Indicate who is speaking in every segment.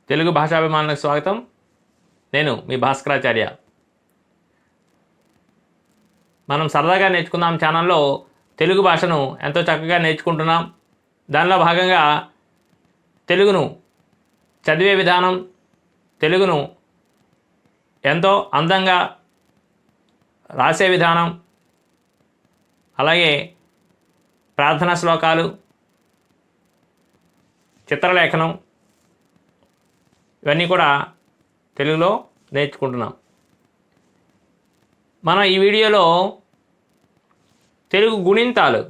Speaker 1: తెలుగు భాషాభిమానులకు స్వాగతం. నేను మీ భాస్కరాచార్య. మనం సరదాగా నేర్చుకుందాం ఛానల్లో తెలుగు భాషను ఎంతో చక్కగా నేర్చుకుంటున్నాం. దానిలో భాగంగా తెలుగును చదివే విధానం, తెలుగును ఎంతో అందంగా రాసే విధానం, అలాగే ప్రార్థనా శ్లోకాలు, చిత్రలేఖనం, ఇవన్నీ కూడా తెలుగులో నేర్చుకుంటున్నాం. మనం ఈ వీడియోలో తెలుగు గుణింతాలు,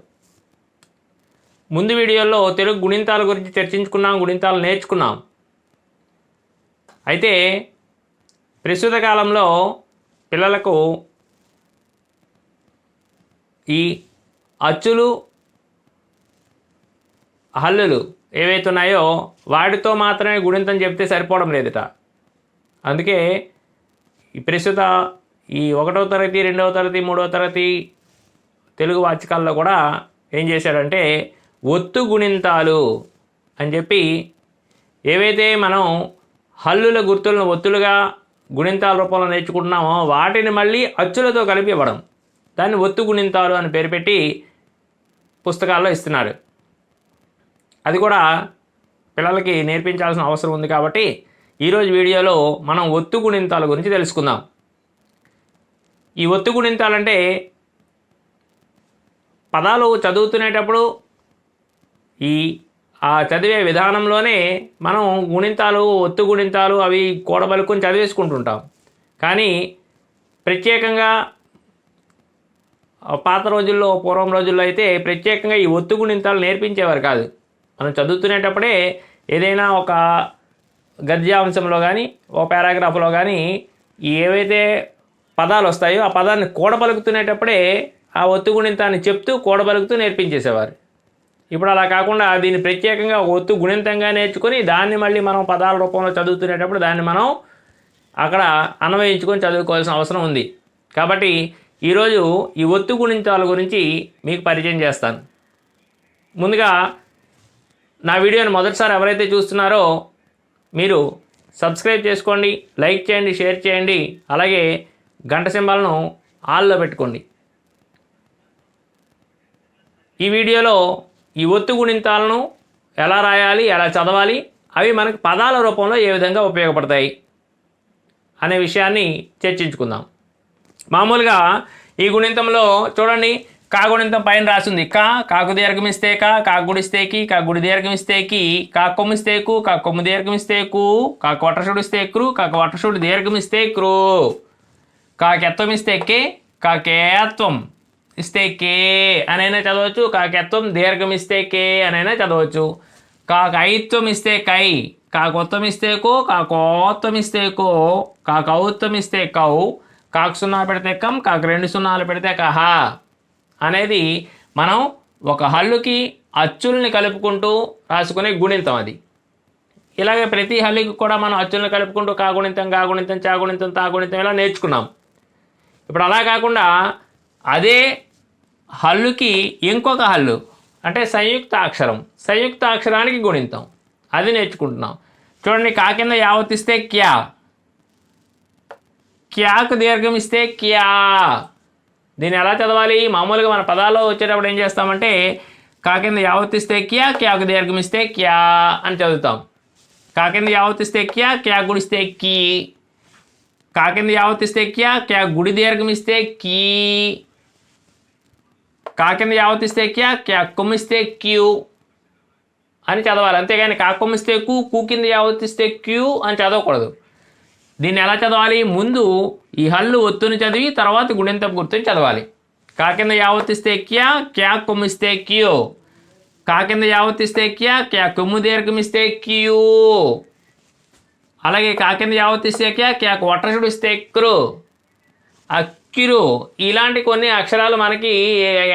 Speaker 1: ముందు వీడియోలో తెలుగు గుణింతాల గురించి చర్చించుకున్నాం, గుణింతాలు నేర్చుకున్నాం. అయితే ప్రస్తుత కాలంలో పిల్లలకు ఈ అచ్చులు హల్లులు ఏవైతే ఉన్నాయో వాటితో మాత్రమే గుణింతం చెప్తే సరిపోవడం లేదట. అందుకే ఈ ప్రస్తుత ఈ 1వ తరగతి, 2వ తరగతి, 3వ తరగతి తెలుగు వాచకాల్లో కూడా ఏం చేశాడంటే ఒత్తు గుణింతాలు అని చెప్పి ఏవైతే మనం హల్లుల గుర్తులను ఒత్తులుగా గుణింతాల రూపంలో నేర్చుకుంటున్నామో వాటిని మళ్ళీ అచ్చులతో కలిపి ఇవ్వడం, దాన్ని ఒత్తు గుణింతాలు అని పేరు పెట్టి పుస్తకాల్లో ఇస్తున్నాడు. అది కూడా పిల్లలకి నేర్పించాల్సిన అవసరం ఉంది. కాబట్టి ఈరోజు వీడియోలో మనం ఒత్తు గుణింతాల గురించి తెలుసుకుందాం. ఈ ఒత్తు గుణింతాలంటే పదాలు చదువుతునేటప్పుడు ఆ చదివే విధానంలోనే మనం గుణింతాలు, ఒత్తు గుణింతాలు అవి కూడబలుకొని చదివేసుకుంటుంటాం. కానీ ప్రత్యేకంగా పాత రోజుల్లో, పూర్వం రోజుల్లో అయితే ప్రత్యేకంగా ఈ ఒత్తు గుణింతాలు నేర్పించేవారు కాదు. మనం చదువుతునేటప్పుడే ఏదైనా ఒక గద్యాంశంలో కానీ ఓ పారాగ్రాఫ్లో కానీ ఏవైతే పదాలు వస్తాయో ఆ పదాన్ని కూడబలుకుతునేటప్పుడే ఆ ఒత్తు గుణింతాన్ని చెప్తూ కూడబలుకుతూ నేర్పించేసేవారు. ఇప్పుడు అలా కాకుండా దీన్ని ప్రత్యేకంగా ఒత్తు గుణింతంగా నేర్చుకొని దాన్ని మళ్ళీ మనం పదాల రూపంలో చదువుతునేటప్పుడు దాన్ని మనం అక్కడ అన్వయించుకొని చదువుకోవాల్సిన అవసరం ఉంది. కాబట్టి ఈరోజు ఈ ఒత్తు గుణింతాల గురించి మీకు పరిచయం చేస్తాను. ముందుగా నా వీడియోని మొదటిసారి ఎవరైతే చూస్తున్నారో మీరు సబ్స్క్రైబ్ చేసుకోండి, లైక్ చేయండి, షేర్ చేయండి, అలాగే గంట సింబల్ను ఆల్లో పెట్టుకోండి. ఈ వీడియోలో ఈ ఒత్తు గుణింతాలను ఎలా రాయాలి, ఎలా చదవాలి, అవి మనకు పదాల రూపంలో ఏ విధంగా ఉపయోగపడతాయి అనే విషయాన్ని చర్చించుకుందాం. మామూలుగా ఈ గుణింతంలో చూడండి, కా గుణింతం పైన రాసింది. కాకు దీర్ఘమిస్తే కా గుడిస్తే కా గుడి దీర్ఘమిస్తే కా కొమ్మిస్తే కా కొమ్ము దీర్ఘమిస్తే కాకు వట్రసుడిస్తే కాకు వట్రసుడు దీర్ఘమిస్తే కాకెత్వం ఇస్తే కాకేత్వం ఇస్తే అనైనా చదవచ్చు, కాకెత్వం దీర్ఘమిస్తే అనైనా చదవచ్చు. కాకైత్వం ఇస్తే కాకొత్వం ఇస్తే కాకోత్వం ఇస్తే కాకౌత్వం ఇస్తే కాకు 0 పెడితే కం, కాకు 2 0 పెడితే కహ అనేది మనం ఒక హల్లుకి అచ్చుల్ని కలుపుకుంటూ రాసుకునే గుణింతం అది. ఇలాగే ప్రతి హల్లుకి కూడా మనం అచ్చుల్ని కలుపుకుంటూ కాగుణింతం, గాగుణింతం, చాగుణింతం, తాగుణింతం ఇలా నేర్చుకున్నాం. ఇప్పుడు అలా కాకుండా అదే హల్లుకి ఇంకొక హల్లు అంటే సంయుక్త అక్షరం, సంయుక్త అక్షరానికి గుణింతం, అది నేర్చుకుంటున్నాం. చూడండి, కా కింద యావత్తిస్తే క్యాకు దీర్ఘం ఇస్తే క్యా. దీన్ని ఎలా చదవాలి? మామూలుగా మన పదాల్లో వచ్చేటప్పుడు ఏం చేస్తామంటే కా కింద యావత్తిస్తే క్యాకు దీర్ఘం ఇస్తే క్యా అని చదువుతాం. కా కింద యావత్తిస్తే క్యా గుడిస్తే కీ, కా కింద యావత్తిస్తే క్యా గుడి దీర్ఘం ఇస్తే కీ, కా కింద యావత్తిస్తే క్యా కొమ్మిస్తే క్యూ అని చదవాలి. అంతేగాని కా కొమ్మిస్తే కూ కింద యావత్తిస్తే క్యూ అని చదవకూడదు. దీన్ని ఎలా చదవాలి? ముందు ఈ హల్లు ఒత్తుని చదివి తర్వాత గుణింతపు గుర్తుని చదవాలి. కా కింద యావత్తిస్తే క్యా కొమ్మిస్తే క్యూ, కా కింద యావత్తిస్తే క్యా కొమ్ము దీర్ఘమిస్తే క్యూ, అలాగే కా కింద యావత్తిస్తే క్యాకు వట్రసుడు ఇస్తే అక్కిరు. ఇలాంటి కొన్ని అక్షరాలు మనకి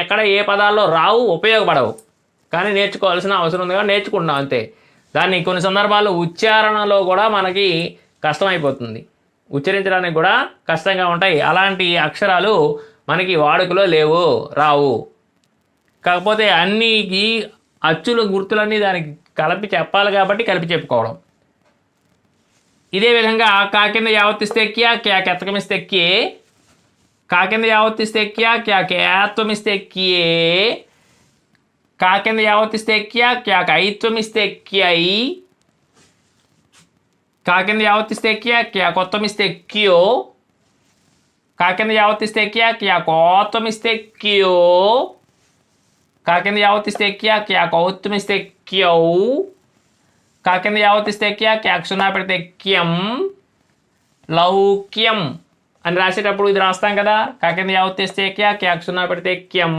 Speaker 1: ఎక్కడ ఏ పదాల్లో రావు, ఉపయోగపడవు, కానీ నేర్చుకోవాల్సిన అవసరం ఉంది కాబట్టి నేర్చుకుంటున్నాం అంతే. దాన్ని కొన్ని సందర్భాల్లో ఉచ్చారణలో కూడా మనకి కష్టమైపోతుంది, ఉచ్చరించడానికి కూడా కష్టంగా ఉంటాయి. అలాంటి అక్షరాలు మనకి వాడుకలో లేవు, రావు. కాకపోతే అన్ని అచ్చుల గుర్తులన్నీ దానికి కలిపి చెప్పాలి కాబట్టి కలిపి చెప్పుకోవడం. ఇదే విధంగా కా కింద యావత్తిస్తే క్యా క్యా కెత్తకమిస్తే క్యే, కా కింద యావత్తిస్తే క్యా క్యా క్యాత్వమిస్తే క్యే, కా కింద యావత్తిస్తే క్యా క్యా కైత్వమిస్తే క్యై, కా కింద యావత్తిస్తే క్యా క్యా కొత్తమిస్తే క్యో, కా కింద యావత్తిస్తే క్యా క్యా కోత్వమిస్తే క్యో, కా కింద యావత్తిస్తే క్యా క్యా కౌత్వమిస్తే క్యౌ, కా కింద యావత్తిస్తే క్యా క్యా సున్నా పెడితే క్యం, లౌక్యం అని రాసేటప్పుడు ఇది రాస్తాం కదా. కా కింద యావత్తిస్తే క్యా క్యా సున్నా పెడితే క్యం,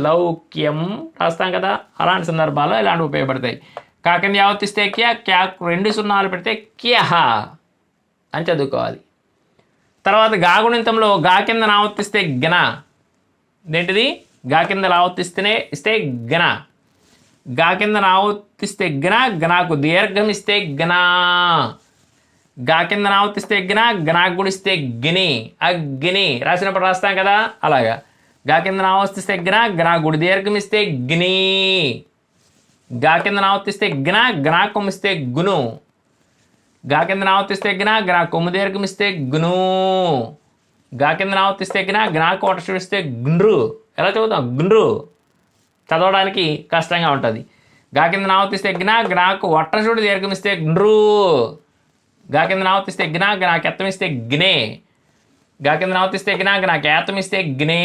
Speaker 1: లౌక్యం రాస్తాం కదా. అలాంటి సందర్భాల్లో ఇలాంటివి ఉపయోగపడతాయి. కా కింద యావత్తిస్తే క్యా క్యా 2 సున్నాలు పెడితే క్యహ అని చదువుకోవాలి. తర్వాత గా గుణింతంలో గా కింద నావర్తిస్తే గణ, ఏంటిది గా కింద ఇస్తే గణ, గా కింద నావర్తిస్తే గణ, గణకు దీర్ఘం ఇస్తే గణ, గా కింద నావర్తిస్తే గణ, గణకు గుడిస్తే గిని, అగ్ని రాసినప్పుడు రాస్తాం కదా అలాగా. గా కింద నావర్తిస్తే గణ, గణ గుడి దీర్ఘం ఇస్తే గిని, గా కింద నావర్తిస్తే గణ, గణ కొమ్మిస్తే గును, గా కింద నావర్తిస్తే గణ, గణ కొమ్ము దీర్ఘమిస్తే గును, గా కింద నావర్తిస్తే గణ, గణకు ఒకటి చూడిస్తే గుండ్రు. ఎలా చదువుతాం? గుండ్రు. చదవడానికి కష్టంగా ఉంటుంది. గా కింద నావర్తిస్తే గణ, గణకు ఒట్టచుడు దీర్ఘమిస్తే గుండ్రు, గా కింద నావర్తిస్తే గణ, గణకు ఎత్తమిస్తే గినే, గా కింద నావర్తిస్తే గణ, గణకు ఏతమిస్తే గినే.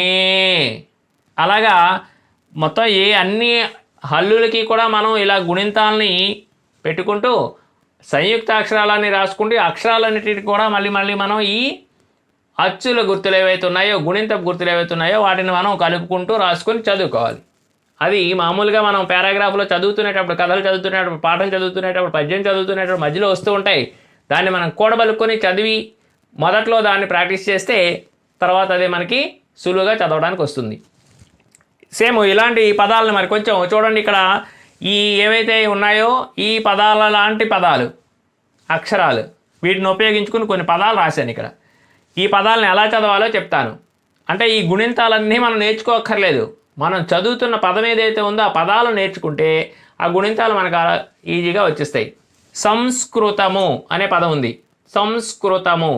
Speaker 1: అలాగా మొత్తం అన్ని హల్లులకి కూడా మనం ఇలా గుణింతాలని పెట్టుకుంటూ సంయుక్త అక్షరాలన్నీ రాసుకుంటూ అక్షరాలన్నిటికి కూడా మళ్ళీ మనం ఈ అచ్చుల గుర్తులు ఏవైతే ఉన్నాయో, గుణింతపు గుర్తులు ఏవైతే ఉన్నాయో వాటిని మనం కలుపుకుంటూ రాసుకొని చదువుకోవాలి. అది మామూలుగా మనం పారాగ్రాఫ్లో చదువుతునేటప్పుడు, కథలు చదువుతునేటప్పుడు, పాఠం చదువుతునేటప్పుడు, పద్యం చదువుతునేటప్పుడు మధ్యలో వస్తూ ఉంటాయి. దాన్ని మనం కూడబలుకొని చదివి మొదట్లో దాన్ని ప్రాక్టీస్ చేస్తే తర్వాత అదే మనకి సులువుగా చదవడానికి వస్తుంది. సేమ్ ఇలాంటి పదాలను మరి కొంచెం చూడండి. ఇక్కడ ఈ ఏవైతే ఉన్నాయో ఈ పదాల లాంటి పదాలు, అక్షరాలు, వీటిని ఉపయోగించుకుని కొన్ని పదాలు రాశాను ఇక్కడ. ఈ పదాలను ఎలా చదవాలో చెప్తాను. అంటే ఈ గుణింతాలన్నీ మనం నేర్చుకోక్కర్లేదు. మనం చదువుతున్న పదం ఏదైతే ఉందో ఆ పదాలు నేర్చుకుంటే ఆ గుణింతాలు మనకు ఈజీగా వచ్చేస్తాయి. సంస్కృతము అనే పదం ఉంది. సంస్కృతము.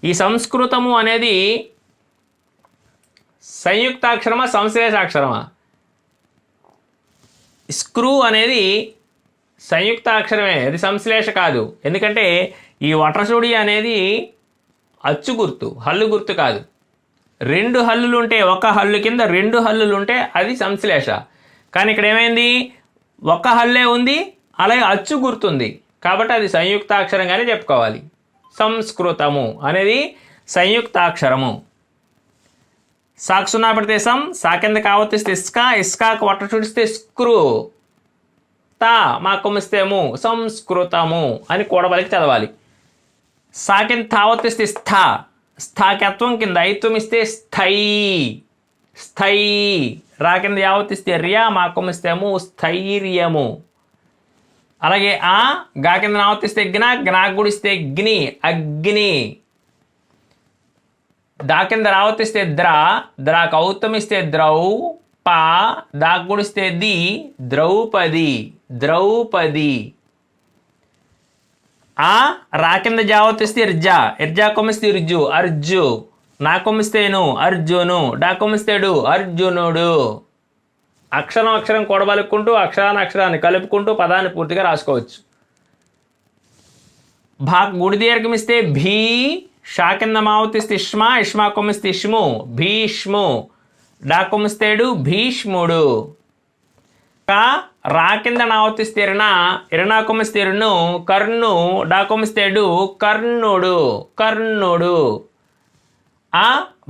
Speaker 1: ఈ సంస్కృతము అనేది సంయుక్తాక్షరమా సంశ్లేషాక్షరమా? స్క్రూ అనేది సంయుక్తాక్షరమే, అది సంశ్లేష కాదు. ఎందుకంటే ఈ వట్రసుడి అనేది అచ్చు గుర్తు, హల్లు గుర్తు కాదు. 2 హల్లులు ఉంటే, ఒక హల్లు కింద 2 హల్లులు ఉంటే అది సంశ్లేష. కానీ ఇక్కడ ఏమైంది, ఒక హల్లే ఉంది, అలాగే అచ్చు గుర్తుంది, కాబట్టి అది సంయుక్తాక్షరంగానే చెప్పుకోవాలి. సంస్కృతము అనేది సంయుక్తాక్షరము. సాకు సున్నా పెడితే సం, సా కింద కావత్తిస్తే ఇస్కా, ఇస్కాకు వట్ట చూడిస్తే స్క్రూ, తా మా కొమ్మిస్తేము, సంస్కృతము అని కూడబలికి చదవాలి. సా కింద తావత్తిస్తే స్థా, స్థాకత్వం కింద ఐత్వం ఇస్తే స్థై, స్థై. రా కింద యావత్తిస్తే రియా, మా కొమ్మిస్తేము స్థైర్యము. అలాగే గా కింద నావత్తిస్తే జ్ఞ, జ్ఞాకు గుడిస్తే గ్ని, అగ్ని. దా కింద రావత్తిస్తే ద్ర, ద్రాకు ఔత్తమిస్తే ద్రౌ, పా దాకు గుడిస్తే ది, ద్రౌపది, ద్రౌపది. రా కింద జావత్తిస్తే ఇర్జా, ఇర్జా కొమ్మిస్తే ఇర్జు, అర్జు. నా కొమ్మిస్తేను అర్జును, డా కొమ్మిస్తేడు అర్జునుడు. అక్షరం అక్షరం కూడబలుక్కుంటూ అక్షరాన్ని కలుపుకుంటూ పదాన్ని పూర్తిగా రాసుకోవచ్చు. గుడి దీర్ఘమిస్తే భీ, షా కింద మావతిస్తే ఇష్మా, ఇష్మా కొమ్మిస్తే ఇష్ము, భీష్ము. డా కొమ్మిస్తేడు భీష్ముడు. రా కింద నావతిస్తే ఇరణ, ఇరణా కొమ్మిస్తే ఇరును, కర్ణు. డా కొమ్మిస్తేడు కర్ణుడు, కర్ణుడు.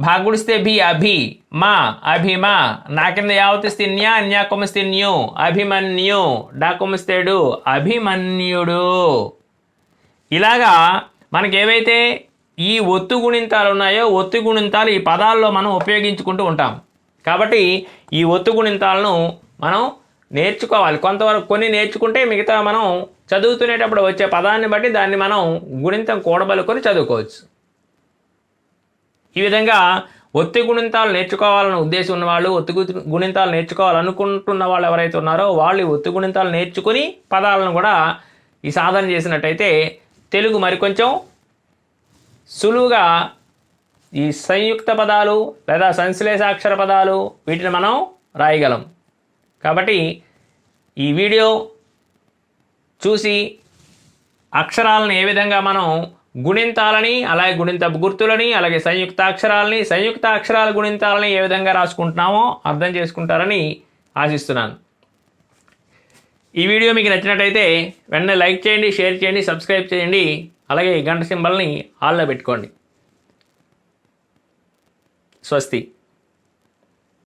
Speaker 1: భాగుడిస్తే భీ, అభి, మా, అభిమా. నా కింద యావతిస్తే న్యా, న్యా కొమ్మిస్తే న్యూ, అభిమన్యు. డా కొమ్మిస్తేడు అభిమన్యుడు. ఇలాగా మనకి ఏవైతే ఈ ఒత్తు గుణింతాలు ఉన్నాయో ఒత్తు గుణింతాలు ఈ పదాల్లో మనం ఉపయోగించుకుంటూ ఉంటాం. కాబట్టి ఈ ఒత్తు గుణింతాలను మనం నేర్చుకోవాలి. కొంతవరకు కొన్ని నేర్చుకుంటే మిగతా మనం చదువుతునేటప్పుడు వచ్చే పదాన్ని బట్టి దాన్ని మనం గుణింతం కూడబలుకొని చదువుకోవచ్చు. ఈ విధంగా ఒత్తి గుణింతాలు నేర్చుకోవాలని ఉద్దేశం ఉన్నవాళ్ళు, ఒత్తి గుణింతాలు నేర్చుకోవాలనుకుంటున్న వాళ్ళు ఎవరైతే ఉన్నారో వాళ్ళు ఒత్తి గుణింతాలు నేర్చుకుని పదాలను కూడా ఈ సాధన చేసినట్టయితే తెలుగు మరికొంచెం సులువుగా ఈ సంయుక్త పదాలు లేదా సంశ్లేషాక్షర పదాలు వీటిని మనం రాయగలం. కాబట్టి ఈ వీడియో చూసి అక్షరాలను ఏ విధంగా మనం గుణింతాలని, అలాగే గుణింతపు గుర్తులని, అలాగే సంయుక్తాక్షరాలని, సంయుక్తాక్షరాల గుణింతాలని ఏ విధంగా రాసుకుంటున్నామో అర్థం చేసుకుంటారని ఆశిస్తున్నాను. ఈ వీడియో మీకు నచ్చినట్టయితే వెంటనే లైక్ చేయండి, షేర్ చేయండి, సబ్స్క్రైబ్ చేయండి. అలాగే గంట సింబల్ని ఆల్లో పెట్టుకోండి. స్వస్తి.